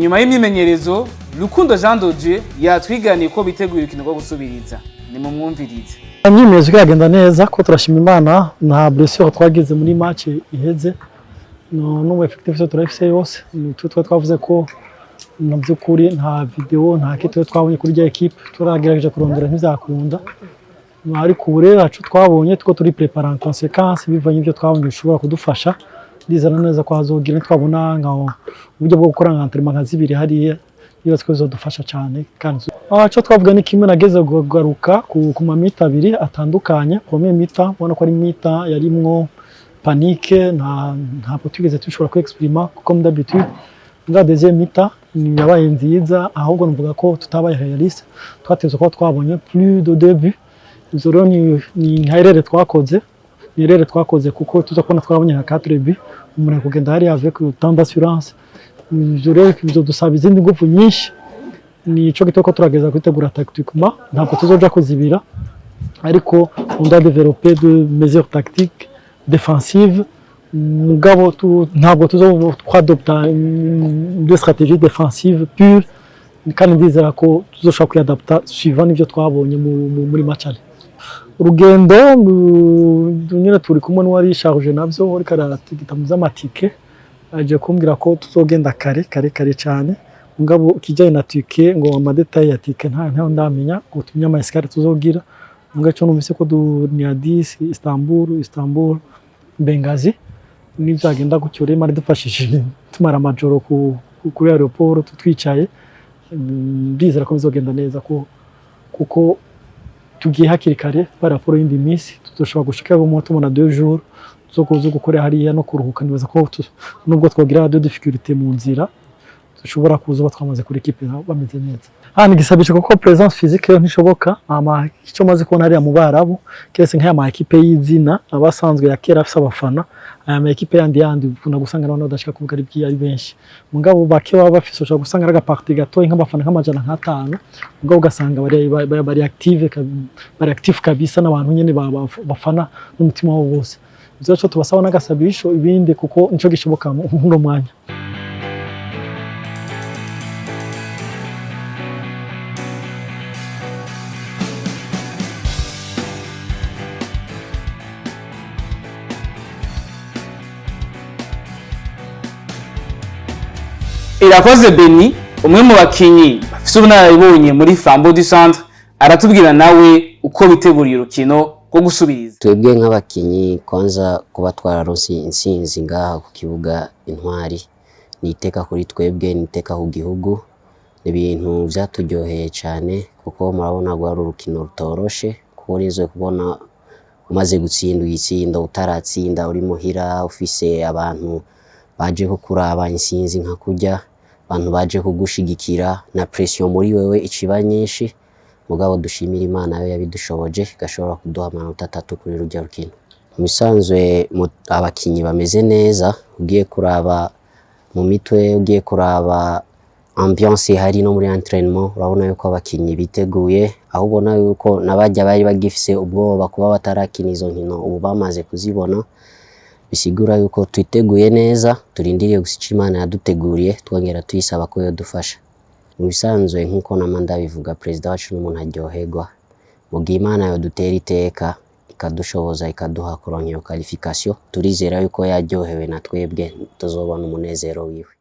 Nyuma y'imyimenyerezo Rukundo Jean de Dieu yatwiganiye ko biteguye urukino rwo gusubiriza. Ni mu mwumvirize. Imyimenyerezo yagenda neza ko turashima Imana nta blessure twagize muri match iheze. No effective turafise yose. Twe twavuze ko mu byukuri nta video nta kito twabonye kuri ya equipe turagerageje kurondera ntizakunda. Ariko ubu rero acu twabonye two turi prepare en conséquence bivanye ibyo twabonye bishobora kudufasha. Ndizana neza ko hazogira twabona ngaho uburyo bwo gukora entraînement nka zibiri hariya nibaze ko bizodufasha cyane kandi aco twavuga ni kimwe nageze kugaruka ku mamita abiri atandukanye premier mita ubona ko ari mita yarimwo panique nta tugeze tushobora kwexprima comme d'habitude nga deuxième mita ni yabaye nziza ahubwo numvuga ko tutabaye realiste twateze ko twabonye plus de début izo rero ni nkairere twakoze kuko tuza kubona twabonye nka 4 buts umuntu kugenda hari avec tant d'assurance je rero bizodusaba izindi ngufu nyinshi nico gitoko turageza kwitegura tactiquement ntabwo tuzoja kuzibira ariko on doit développer de mesures tactiques défensives mugabo ntabwo tuzadopta de stratégie défensive pure kandi ndizera ko tuzoshaka kuyadapta suivant ivyo twabonye muri match ali urugendo nyine turi kumwe n'uwari charge navyo uri karatigita mu zamatike aje kumbwira ko tuzogenda kare cyane ngabo ukijanye na tike ngo amadetail ya tike nta ndamenya ngo tumye ama escale tuzogira ngaco numvise ko ni Addis Istanbul Benghazi nizagenda gucyure mari dufashishije tumara amajoro kuri aeroport tutwicaye ndizera ko bizogenda neza kuko tugiye hakiri kare par rapport y'indi minsi tuzoshobora gushika mu tubona 2 jours zo gukora hariya no kuruhuka nibaza ko nubwo twagira de difficulté mu nzira dushobora kuza batwamaze kuri equipe bameze neza ni gisabisha kuko presence physique ntishoboka icyo maze kubona hariya mu Barabu kese nk'aya ma equipe y'izina abasanzwe ya kera afise abafana aya ma equipe yandi ukunda gusanga n'abantu badashaka kuvuga ari benshi mugabo bake baba bafise ushobora gusanga ari agaparti gato nk'abafana nk'amajana nk'atanu mugabo ugasanga bari active kabisa n'abantu nyene bafana n'umutima wabo wose bizacho tubasaba n'agasabisho ibindi kuko nico gishoboka mu mwanya. Irakoze Beni umwe mu bakinyi bafise ubunararibonye muri Flambeau du Centre aratubwira nawe uko biteguriye urukino rwo gusubiriza. Twebwe nk'abakinyi kwanza kuba twararonse insinzi ngaha ku kibuga Intwari niteka kuri twebwe niteka ku gihugu ibintu byaturyoheye cyane kuko murabona ko ari urukino rutoroshe kuko rizo kubona umaze gutsinda uyitsinda utaratsinda uri muhira ufise abantu baje kuraba insinzi nka kujya abantu baje kugushigikira na pression muri wewe iciba nyinshi mugabo dushimira Imana yo yabidushoboje gashobora kuduha amanota 3 kuri rujya rukino. Musanzwe abakinyi bameze neza ugiye kuraba mu mitwe ugiye kuraba ambiance hari no muri entraînement urabona yuko abakinyi biteguye aho ubona yuko nabajya bari bagifise ubwoba kuba batarakina izo nkino ubu bamaze kuzibona bisigura yuko twiteguye neza turindiriye gusica Imana yaduteguriye twongera tuyisaba ko yo dufasha. Mu bisanzwe nkuko namanda bivuga president wacu n'umuntu aryoherwa mu gihe Imana yo dutera iteka ikadushoboza ikaduha kuronka iyo qualification turizera yuko yaryohewe na twebwe tuzobona umunezero wiwe.